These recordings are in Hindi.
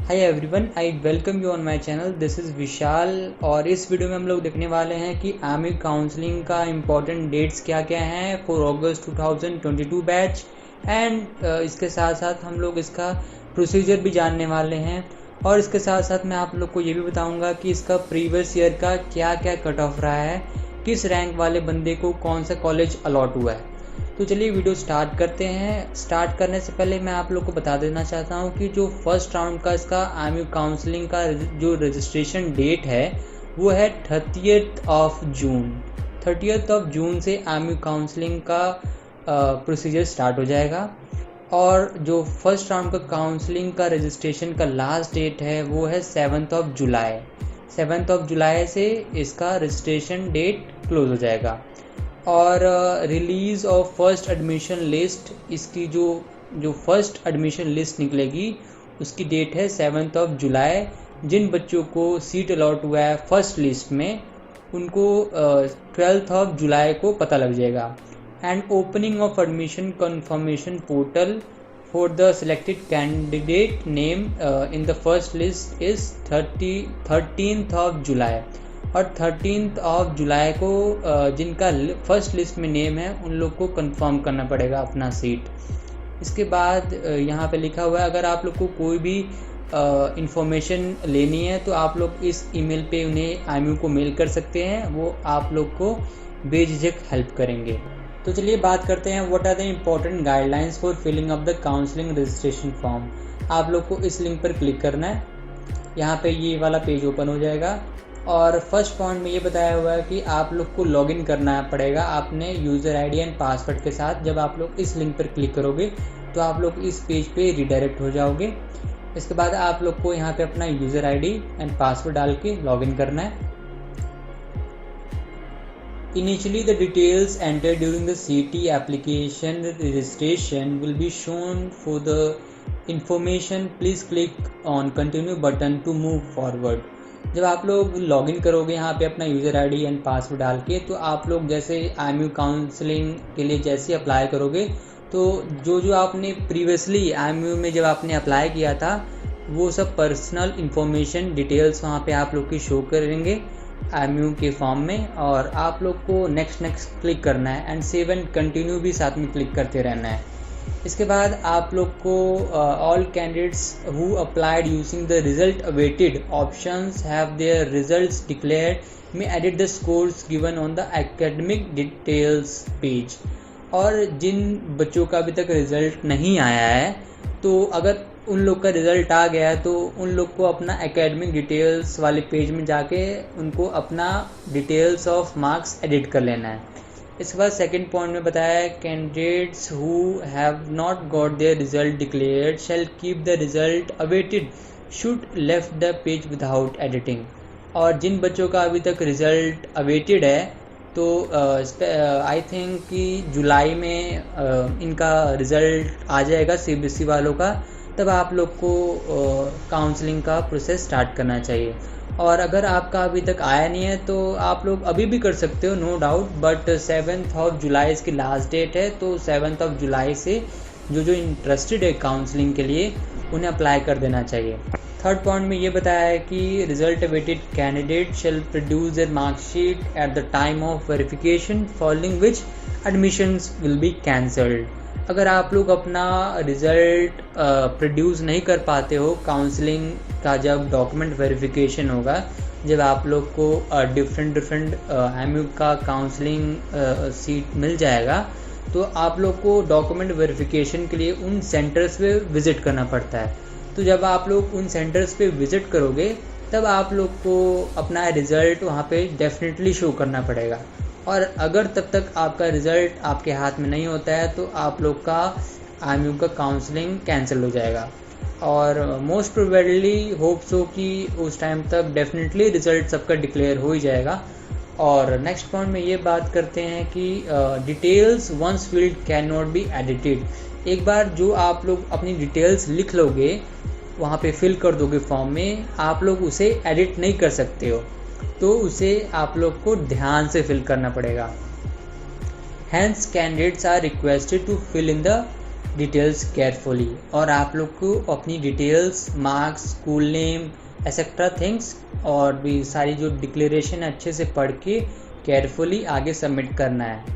Hi everyone, I welcome you on my channel. This is Vishal और इस वीडियो में हम लोग देखने वाले हैं कि आर्मी काउंसलिंग का इम्पोर्टेंट डेट्स क्या क्या हैं फॉर अगस्त 2022 बैच एंड इसके साथ साथ हम लोग इसका प्रोसीजर भी जानने वाले हैं और इसके साथ साथ मैं आप लोग को ये भी बताऊंगा कि इसका प्रीवियस ईयर का क्या क्या कट ऑफ रहा है, किस रैंक वाले बंदे को कौन सा कॉलेज अलॉट हुआ है। तो चलिए वीडियो स्टार्ट करते हैं। स्टार्ट करने से पहले मैं आप लोग को बता देना चाहता हूं कि जो फर्स्ट राउंड का इसका आर्मी काउंसलिंग का जो रजिस्ट्रेशन डेट है वो है 30th of June. 30th of June से आर्मी काउंसलिंग का प्रोसीजर स्टार्ट हो जाएगा और जो फर्स्ट राउंड का काउंसलिंग का रजिस्ट्रेशन का लास्ट डेट है वो है 7th of July. 7th of जुलाई से इसका रजिस्ट्रेशन डेट क्लोज हो जाएगा और release of first admission list, इसकी जो फर्स्ट एडमिशन लिस्ट निकलेगी उसकी डेट है 7th ऑफ जुलाई। जिन बच्चों को सीट अलॉट हुआ है फर्स्ट लिस्ट में उनको 12th ऑफ जुलाई को पता लग जाएगा। And opening of admission confirmation portal for the selected candidate name in the first list is 13th of July और 13th ऑफ जुलाई को जिनका फर्स्ट लिस्ट में नेम है उन लोग को कंफर्म करना पड़ेगा अपना सीट। इसके बाद यहाँ पे लिखा हुआ है अगर आप लोग को कोई भी इंफॉर्मेशन लेनी है तो आप लोग इस ईमेल पे उन्हें आईएमयू को मेल कर सकते हैं, वो आप लोग को बेझिझक हेल्प करेंगे। तो चलिए बात करते हैं what are the important guidelines for filling up the counselling registration form. आप लोग को इस लिंक पर क्लिक करना है, यहाँ पे ये वाला पेज ओपन हो जाएगा और फर्स्ट पॉइंट में ये बताया हुआ है कि आप लोग को लॉगिन करना पड़ेगा अपने यूज़र आईडी एंड पासवर्ड के साथ। जब आप लोग इस लिंक पर क्लिक करोगे तो आप लोग इस पेज पे रिडायरेक्ट हो जाओगे। इसके बाद आप लोग को यहाँ पे अपना यूज़र आईडी एंड पासवर्ड डाल के लॉगिन करना है। Initially, the details entered during the CT application registration will be shown. For the information, please click on continue button to move forward. जब आप लोग लॉगिन करोगे यहाँ पे अपना यूज़र आईडी एंड पासवर्ड डाल के तो आप लोग जैसे आईएमयू काउंसलिंग के लिए जैसे अप्लाई करोगे तो जो आपने प्रीवियसली आईएमयू में जब आपने अप्लाई किया था वो सब पर्सनल इंफॉर्मेशन डिटेल्स वहाँ पे आप लोग की शो करेंगे आईएमयू के फॉर्म में और आप लोग को नेक्स्ट क्लिक करना है एंड सेव एंड कंटिन्यू भी साथ में क्लिक करते रहना है। इसके बाद आप लोग को all candidates who applied using the result awaited options have their results declared में edit the scores given on the academic details page. और जिन बच्चों का अभी तक रिजल्ट नहीं आया है तो अगर उन लोग का रिज़ल्ट आ गया है तो उन लोग को अपना एकेडमिक डिटेल्स वाले पेज में जाके उनको अपना डिटेल्स ऑफ मार्क्स एडिट कर लेना है। इसके बाद सेकंड पॉइंट में बताया है candidates who have not got their result declared shall keep the result awaited should left the page without editing. और जिन बच्चों का अभी तक रिज़ल्ट अवेटेड है तो आई थिंक कि जुलाई में इनका रिज़ल्ट आ जाएगा सीबीएसई वालों का, तब आप लोग को काउंसलिंग का प्रोसेस स्टार्ट करना चाहिए। और अगर आपका अभी तक आया नहीं है तो आप लोग अभी भी कर सकते हो, no doubt, but 7th of July इसकी लास्ट डेट है तो 7th ऑफ जुलाई से जो इंटरेस्टेड है काउंसलिंग के लिए उन्हें अप्लाई कर देना चाहिए। थर्ड पॉइंट में ये बताया है कि result awaited candidate shell produce their marksheet at the time of verification following which admissions will be cancelled. अगर आप लोग अपना रिज़ल्ट प्रोड्यूस नहीं कर पाते हो काउंसलिंग का जब डॉक्यूमेंट वेरिफिकेशन होगा, जब आप लोग को डिफरेंट आईएमयू का काउंसलिंग सीट मिल जाएगा तो आप लोग को डॉक्यूमेंट वेरिफिकेशन के लिए उन सेंटर्स पे विज़िट करना पड़ता है। तो जब आप लोग उन सेंटर्स पे विज़िट करोगे तब आप लोग को अपना रिज़ल्ट वहाँ पे डेफिनेटली शो करना पड़ेगा। और अगर तब तक आपका रिज़ल्ट आपके हाथ में नहीं होता है तो आप लोग का आईएमयू का काउंसलिंग कैंसिल हो जाएगा और मोस्ट प्रोबेबली होप सो कि उस टाइम तक डेफिनेटली रिज़ल्ट सबका डिक्लेयर हो ही जाएगा। और नेक्स्ट पॉइंट में ये बात करते हैं कि details once filled can not be edited. एक बार जो आप लोग अपनी डिटेल्स लिख लोगे वहाँ पे फिल कर दोगे फॉर्म में, आप लोग उसे एडिट नहीं कर सकते हो, तो उसे आप लोग को ध्यान से फिल करना पड़ेगा। Hence, candidates are requested to fill in the details carefully, और आप लोग को अपनी details, marks, school name, etcetera things और भी सारी जो डिक्लेरेशन अच्छे से पढ़ के केयरफुली आगे सबमिट करना है।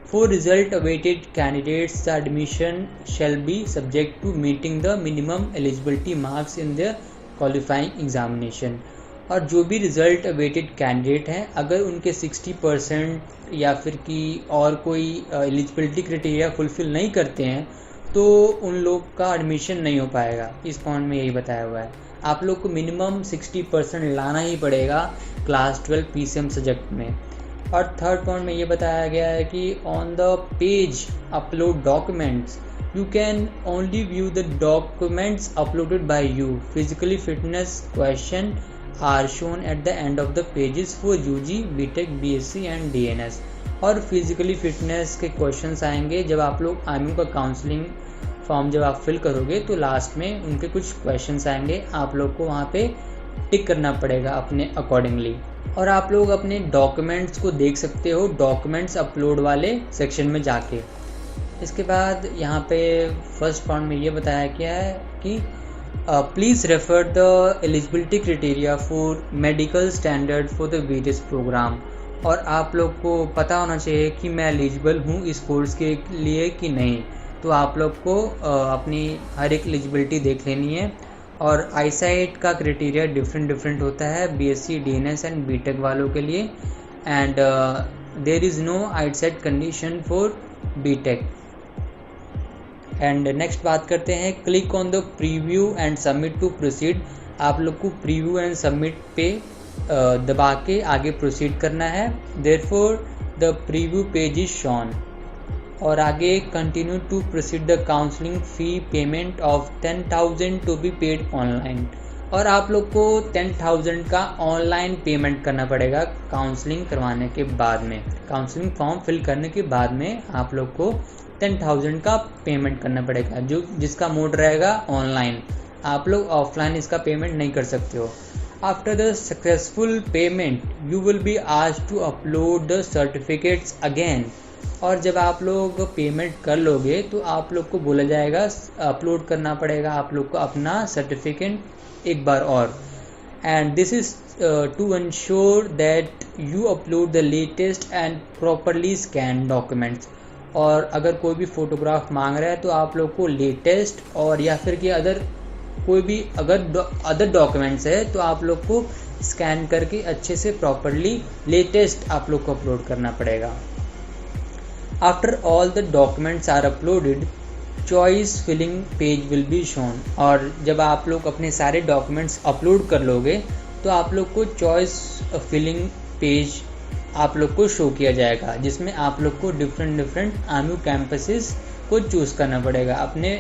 For result awaited candidates, the admission shall be subject to meeting the minimum eligibility marks in their qualifying examination। और जो भी रिजल्ट अवेटेड कैंडिडेट हैं, अगर उनके 60% या फिर कि और कोई एलिजिबिलिटी क्राइटेरिया फुलफिल नहीं करते हैं तो उन लोग का एडमिशन नहीं हो पाएगा। इस पॉइंट में यही बताया हुआ है। आप लोग को मिनिमम 60% लाना ही पड़ेगा क्लास 12 PCM सब्जेक्ट में। और थर्ड पॉइंट में ये बताया गया है कि on the page upload documents you can only view the documents uploaded by you. Physically fitness question are shown at the end of the pages for UG, BTech, BSc and DNS। और फिजिकली फिटनेस के क्वेश्चंस आएंगे जब आप लोग IMU का काउंसलिंग फॉर्म जब आप फिल करोगे तो लास्ट में उनके कुछ क्वेश्चंस आएंगे, आप लोग को वहाँ पे टिक करना पड़ेगा अपने अकॉर्डिंगली। और आप लोग अपने डॉक्यूमेंट्स को देख सकते हो डॉक्यूमेंट्स अपलोड वाले सेक्शन में जाके। इसके बाद यहाँ पे फर्स्ट पॉइंट में ये बताया गया है कि please refer the eligibility criteria for medical standard for the various program. और आप लोग को पता होना चाहिए कि मैं एलिजिबल हूँ इस कोर्स के लिए कि नहीं, तो आप लोग को अपनी हर एक एलिजिबिलिटी देख लेनी है। और आईसाइट का क्राइटेरिया डिफरेंट होता है BSc, DNS एंड BTech वालों के लिए, and there is no eyesight condition for BTech। And next बात करते हैं, click on the preview and submit to proceed. आप लोग को प्रीव्यू एंड सबमिट पे दबा के आगे प्रोसीड करना है। Therefore the preview page is shown. और आगे continue to proceed the counselling fee payment of 10,000 to be paid online. और आप लोग को 10,000 का ऑनलाइन पेमेंट करना पड़ेगा काउंसलिंग करवाने के बाद में। काउंसलिंग फॉर्म फिल करने के बाद में आप लोग को 10,000 का पेमेंट करना पड़ेगा, जो जिसका मोड रहेगा ऑनलाइन। आप लोग ऑफलाइन इसका पेमेंट नहीं कर सकते हो। After the successful payment you will be asked to upload the certificates again. और जब आप लोग पेमेंट कर लोगे तो आप लोग को बोला जाएगा अपलोड करना पड़ेगा आप लोग को अपना सर्टिफिकेट एक बार और। And this is to ensure that you upload the latest and properly scan documents. और अगर कोई भी फ़ोटोग्राफ मांग रहा है तो आप लोग को लेटेस्ट और या फिर कि अदर कोई भी अदर डॉक्यूमेंट्स है तो आप लोग को स्कैन करके अच्छे से प्रॉपरली लेटेस्ट आप लोग को अपलोड करना पड़ेगा। After all the documents are uploaded choice filling page will be shown. और जब आप लोग अपने सारे डॉक्यूमेंट्स अपलोड कर लोगे तो आप लोग को चॉइस फिलिंग पेज आप लोग को शो किया जाएगा, जिसमें आप लोग को डिफरेंट IMU कैंपसेस को चूज़ करना पड़ेगा अपने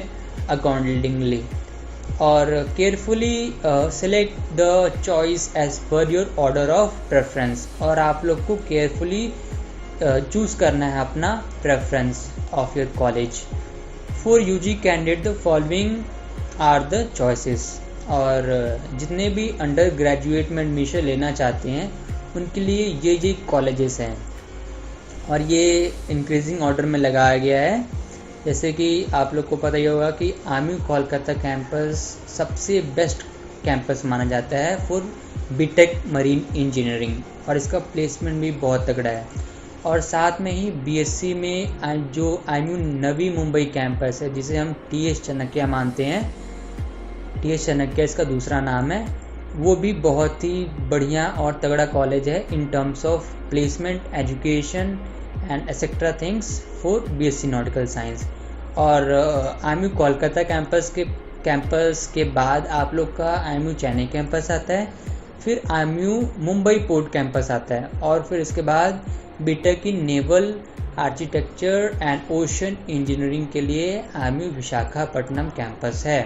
अकॉर्डिंगली। और carefully select the choice as per your order of preference. और आप लोग को केयरफुली चूज़ करना है अपना preference of your college. For UG candidate the following are the choices. और जितने भी अंडर ग्रेजुएट में एडमिशन लेना चाहते हैं उनके लिए ये कॉलेजेस हैं, और ये इंक्रीजिंग ऑर्डर में लगाया गया है। जैसे कि आप लोग को पता ही होगा कि IMU कोलकाता कैंपस सबसे बेस्ट कैंपस माना जाता है फॉर BTech मरीन इंजीनियरिंग, और इसका प्लेसमेंट भी बहुत तगड़ा है। और साथ में ही BSc में जो IMU नवी मुंबई कैंपस है, जिसे हम TS चाणक्य मानते हैं, TS चाणक्य इसका दूसरा नाम है, वो भी बहुत ही बढ़िया और तगड़ा कॉलेज है in terms of placement, education and etcetera things for BSc nautical science. और IMU कोलकाता कैंपस के बाद आप लोग का IMU चेन्नई कैंपस आता है, फिर IMU मुंबई पोर्ट कैंपस आता है, और फिर इसके बाद BTech की naval architecture and ocean engineering के लिए IMU विशाखापट्टनम कैंपस है।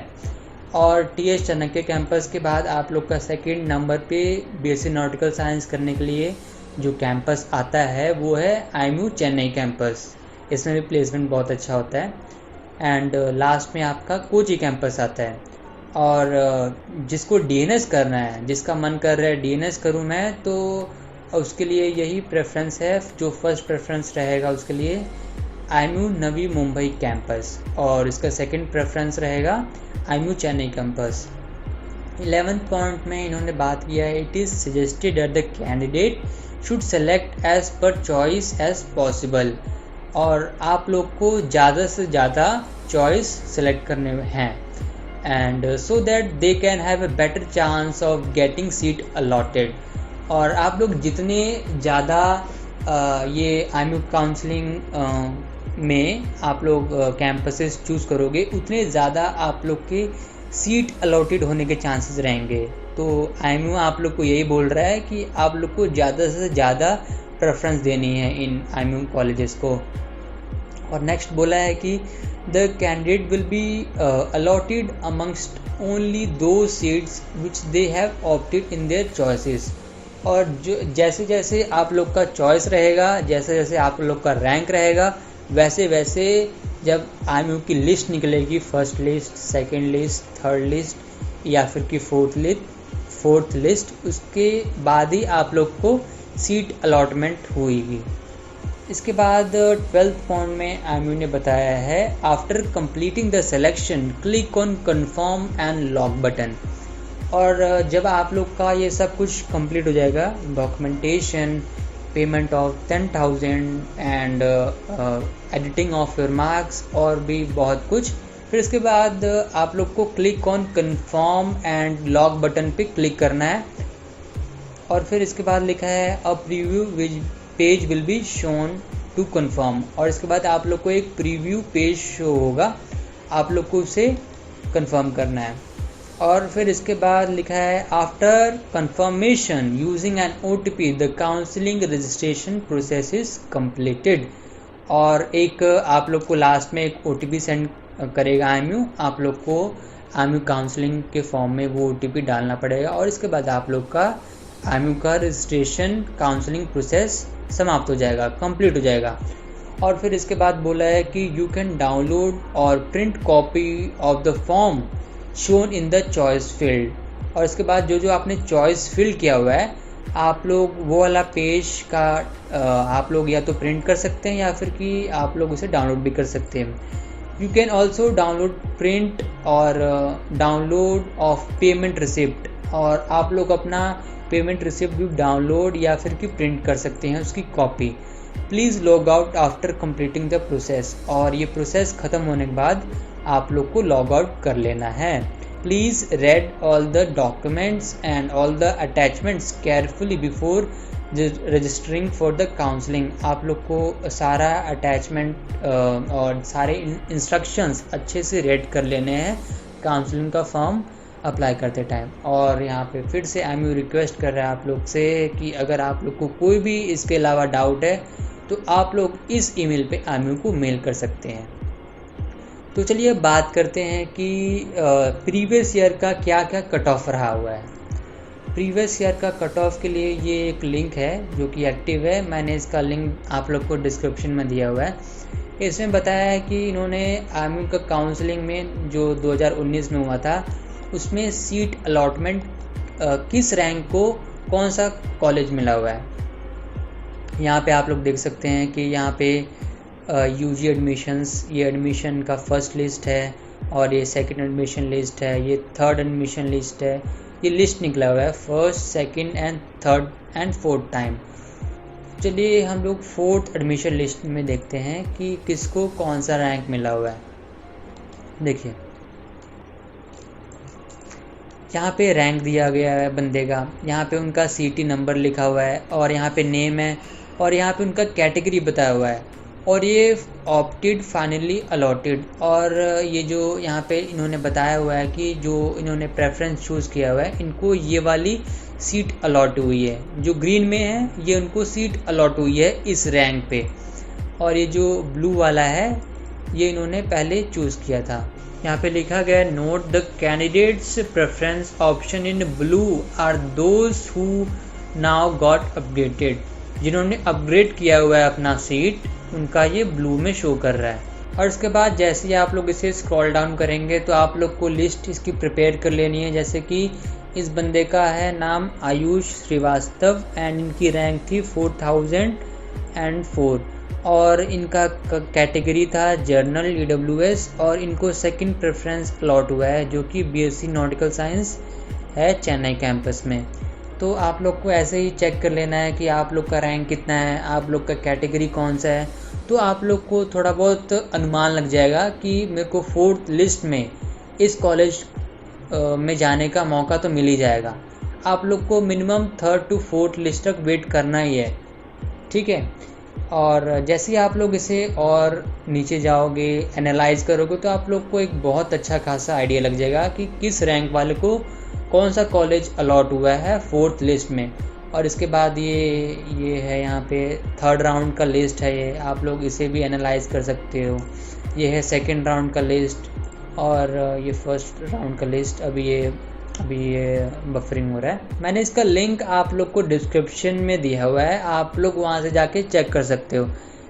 और TS चाणक्य कैंपस के बाद आप लोग का सेकंड नंबर पे BSc नॉटिकल साइंस करने के लिए जो कैंपस आता है वो है IMU चेन्नई कैंपस। इसमें भी प्लेसमेंट बहुत अच्छा होता है। एंड लास्ट में आपका कोची कैंपस आता है। और जिसको DNS करना है, जिसका मन कर रहा है DNS करूँ मैं, तो उसके लिए यही प्रेफरेंस है, जो फर्स्ट प्रेफरेंस रहेगा उसके लिए IMU नवी मुंबई कैंपस, और इसका सेकंड प्रेफरेंस रहेगा IMU Chennai campus. 11th point में इन्होंने बात किया है, it is suggested that the candidate should select as per choice as possible, और आप लोग को ज़्यादा से ज़्यादा चॉइस सेलेक्ट करने हैं, and so that they can have a better chance of getting seat allotted. और आप लोग जितने ज़्यादा ये IMU काउंसलिंग में आप लोग कैंपसेस चूज़ करोगे, उतने ज़्यादा आप लोग के सीट अलॉटेड होने के चांसेस रहेंगे। तो IMU आप लोग को यही बोल रहा है कि आप लोग को ज़्यादा से ज़्यादा प्रेफरेंस देनी है इन IMU कॉलेजेस को। और नेक्स्ट बोला है कि the candidate will be allotted amongst only दो seats which they have opted in their choices. और जो जैसे जैसे आप लोग का चॉइस रहेगा, जैसे जैसे आप लोग का रैंक रहेगा, वैसे वैसे जब IMU की लिस्ट निकलेगी, first list, second list, third list या फिर कि फोर्थ लिस्ट, उसके बाद ही आप लोग को सीट अलॉटमेंट हुईगी। इसके बाद 12th पॉइंट में IMU ने बताया है, after completing the selection click on confirm and lock button. और जब आप लोग का ये सब कुछ कंप्लीट हो जाएगा, documentation, payment of 10,000 and editing of your marks और भी बहुत कुछ, फिर इसके बाद आप लोग को click on confirm and lock button पे क्लिक करना है। और फिर इसके बाद लिखा है a preview which page will be shown to confirm, और इसके बाद आप लोग को एक प्रीव्यू पेज शो होगा, आप लोग को उसे कन्फर्म करना है। और फिर इसके बाद लिखा है after confirmation using an OTP the counselling registration process is completed. और एक आप लोग को लास्ट में एक OTP सेंड करेगा IMU, आप लोग को IMU काउंसलिंग के फॉर्म में वो OTP डालना पड़ेगा, और इसके बाद आप लोग का IMU का रजिस्ट्रेशन काउंसलिंग प्रोसेस समाप्त हो जाएगा, कंप्लीट हो जाएगा। और फिर इसके बाद बोला है कि यू कैन डाउनलोड और print copy of the form shown in the choice field. और इसके बाद जो जो आपने चॉइस फिल किया हुआ है, आप लोग वो वाला पेज का आप लोग या तो प्रिंट कर सकते हैं या फिर कि आप लोग उसे डाउनलोड भी कर सकते हैं। You can also download print और डाउनलोड ऑफ पेमेंट रिसिप्ट, और आप लोग अपना पेमेंट रिसिप्ट भी डाउनलोड या फिर कि प्रिंट कर सकते हैं उसकी copy. Please log out after completing the process, और ये प्रोसेस ख़त्म होने के बाद आप लोग को लॉग आउट कर लेना है। Please read all the documents and all the attachments carefully before registering for the counselling. आप लोग को सारा अटैचमेंट और सारे इंस्ट्रक्शंस अच्छे से रेड कर लेने हैं काउंसलिंग का फॉर्म अप्लाई करते टाइम। और यहाँ पे फिर से IMU रिक्वेस्ट कर रहा है आप लोग से कि अगर आप लोग को कोई भी इसके अलावा डाउट है तो आप लोग इस ईमेल पे IMU को मेल कर सकते हैं। तो चलिए बात करते हैं कि प्रीवियस ईयर का क्या क्या कट ऑफ रहा हुआ है। प्रीवियस ईयर का कट ऑफ के लिए ये एक लिंक है जो कि एक्टिव है, मैंने इसका लिंक आप लोग को डिस्क्रिप्शन में दिया हुआ है। इसमें बताया है कि इन्होंने IMU का काउंसलिंग में जो 2019 में हुआ था, उसमें सीट अलॉटमेंट किस रैंक को कौन सा कॉलेज मिला हुआ है। यहाँ पे आप लोग देख सकते हैं कि यहाँ पे UG एडमिशन्स, ये एडमिशन का फर्स्ट लिस्ट है, और ये सेकंड एडमिशन लिस्ट है, ये थर्ड एडमिशन लिस्ट है। ये लिस्ट निकला हुआ है first, second and third and fourth time. चलिए हम लोग फोर्थ एडमिशन लिस्ट में देखते हैं कि किसको कौन सा रैंक मिला हुआ है। देखिए यहाँ पे रैंक दिया गया है बंदे का, यहाँ पे उनका CT नंबर लिखा हुआ है, और यहाँ पे नेम है, और यहाँ पे उनका कैटेगरी बताया हुआ है, और ये ऑप्टेड फाइनली अलॉटेड। और ये जो यहाँ पे इन्होंने बताया हुआ है कि जो इन्होंने प्रेफरेंस चूज़ किया हुआ है, इनको ये वाली सीट अलॉट हुई है, जो ग्रीन में है ये उनको सीट अलॉट हुई है इस रैंक पे, और ये जो ब्लू वाला है ये इन्होंने पहले चूज़ किया था। यहाँ पे लिखा गया है note the candidates preference option in blue are those who now got updated. जिन्होंने अपग्रेड किया हुआ है अपना सीट, उनका ये ब्लू में शो कर रहा है। और इसके बाद जैसे ही आप लोग इसे स्क्रॉल डाउन करेंगे तो आप लोग को लिस्ट इसकी प्रिपेयर कर लेनी है। जैसे कि इस बंदे का है नाम आयुष श्रीवास्तव, एंड इनकी रैंक थी 4004। और इनका कैटेगरी था जर्नल EWS और इनको सेकंड प्रेफरेंस अलॉट हुआ है जो कि BSc नॉटिकल साइंस है चेन्नई कैंपस में। तो आप लोग को ऐसे ही चेक कर लेना है कि आप लोग का रैंक कितना है, आप लोग का कैटेगरी कौन सा है, तो आप लोग को थोड़ा बहुत अनुमान लग जाएगा कि मेरे को 4th लिस्ट में इस कॉलेज में जाने का मौका तो मिल ही जाएगा। आप लोग को minimum 3rd to 4th list तक वेट करना ही है, ठीक है। और जैसे ही आप लोग इसे और नीचे जाओगे, एनालाइज करोगे, तो आप लोग को एक बहुत अच्छा खासा आइडिया लग जाएगा कि किस रैंक वाले को कौन सा कॉलेज अलॉट हुआ है 4th लिस्ट में। और इसके बाद ये है यहाँ पे 3rd राउंड का लिस्ट है, ये आप लोग इसे भी एनालाइज कर सकते हो। ये है 2nd राउंड का लिस्ट और ये 1st राउंड का लिस्ट। अभी ये बफरिंग हो रहा है। मैंने इसका लिंक आप लोग को डिस्क्रिप्शन में दिया हुआ है, आप लोग वहाँ से जाके चेक कर सकते हो।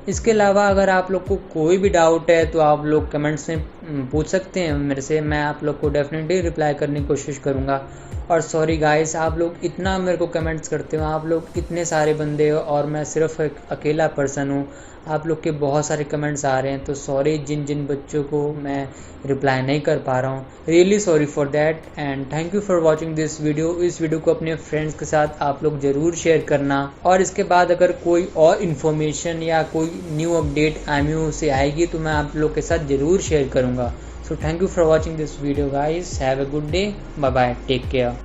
इसके अलावा अगर आप लोग को कोई भी डाउट है तो आप लोग कमेंट्स में पूछ सकते हैं मेरे से, मैं आप लोग को डेफिनेटली रिप्लाई करने की कोशिश करूँगा। और सॉरी गाइस, आप लोग इतना मेरे को कमेंट्स करते हो, आप लोग इतने सारे बंदे हो और मैं सिर्फ एक अकेला पर्सन हूँ, आप लोग के बहुत सारे कमेंट्स आ रहे हैं, तो सॉरी जिन जिन बच्चों को मैं रिप्लाई नहीं कर पा रहा हूँ, really sorry for that. And thank you for watching this video. इस वीडियो को अपने फ्रेंड्स के साथ आप लोग ज़रूर शेयर करना। और इसके बाद अगर कोई और इन्फॉर्मेशन या कोई न्यू अपडेट IMU से आएगी तो मैं आप लोग के साथ ज़रूर शेयर करूँगा। So thank you for watching this video guys. Have a good day. Bye bye. Take care.